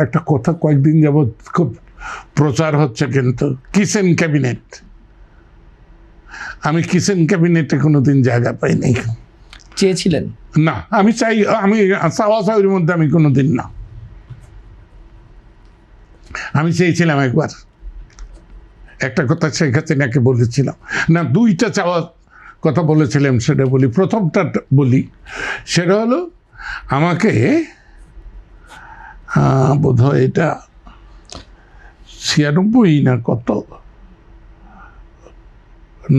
একটা কথা কয়েকদিন যাবৎ খুব প্রচার হচ্ছে, কিন্তু কিচেন ক্যাবিনেট। আমি কিচেন ক্যাবিনেটে কোনোদিন জায়গা পাইনি। চেয়েছিলেন? না, আমি চাই, আমি চাওয়া চাওয়ার মধ্যে আমি কোনোদিন না। আমি চেয়েছিলাম একবার, একটা কথা শেখ হাসিনাকে বলেছিলাম, না দুইটা চাওয়ার কথা বলেছিলাম, সেটা বলি। প্রথমটা বলি, সেটা হলো আমাকে বোধহয় এটা 96 না কত,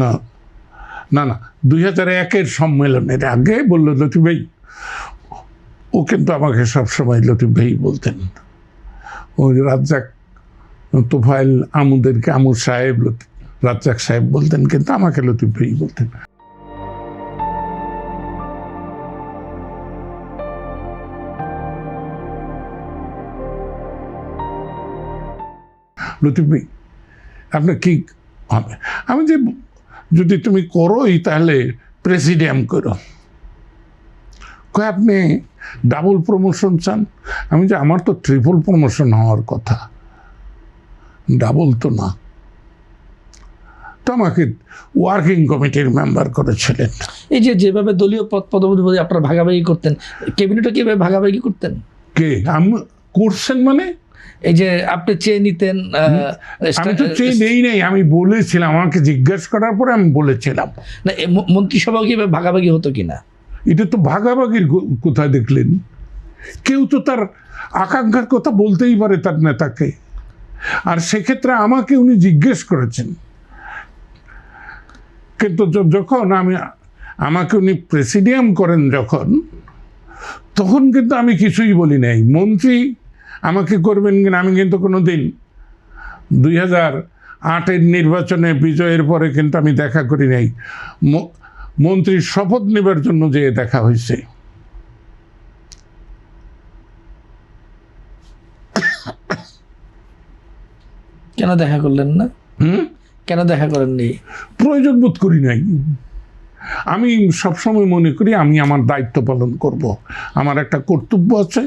না না না 2001-এর সম্মেলনের আগে বললো লতিফ ভাই, ও কিন্তু আমাকে সবসময় লতিফ ভাই বলতেন। ওই রাজ্জাক তোফায়েল আমুদেরকে আমুর সাহেব, রাজ্জাক সাহেব বলতেন, কিন্তু আমাকে লতিফ ভাই বলতেন। লতিফ ভাই আপনার কি হবে? আমি যে যদি তুমি করোই তাহলে প্রেসিডিয়াম করো। কয় আপনি ডাবল প্রমোশন চান? আমি যে আমার তো ট্রিপল প্রমোশন হওয়ার কথা, ডাবল তো না। তো আমাকে ওয়ার্কিং কমিটির মেম্বার করেছিলেন। এই যে যেভাবে দলীয় পদপদবি আপনারা ভাগাভাগি করতেন, ক্যাবিনেটও কিভাবে ভাগাভাগি করতেন? কে আমি করছেন মানে? এই যে আপনি চেয়ে নিতেন। আমি তো চেয়ে নেই নাই, আমি বলেছিলাম, আমাকে জিজ্ঞেস করার পরে আমি বলেছিলাম। না, মন্ত্রিসভা কিভাবে ভাগাভাগি হতো কিনা? এটা তো ভাগাভাগির কোথায় দেখলেন? কেউ তো তার আকাঙ্ক্ষার কথা বলতেই পারে তার নেতাকে, আর সেক্ষেত্রে আমাকে উনি জিজ্ঞেস করেছেন। কিন্তু যখন আমাকে উনি প্রেসিডিয়াম করেন যখন, তখন কিন্তু আমি কিছুই বলি নাই। মন্ত্রী আমাকে করবেন কিনা আমি কিন্তু কোনো দিন 2008-এর নির্বাচনে বিজয়ের পরে কিন্তু আমি দেখা করি নাই। মন্ত্রীর শপথ নেবার জন্য যে দেখা হয়েছে। কেন দেখা করলেন না? কেন দেখা করেননি? প্রয়োজন বোধ করি নাই। আমি সবসময় মনে করি আমি আমার দায়িত্ব পালন করব, আমার একটা কর্তব্য আছে।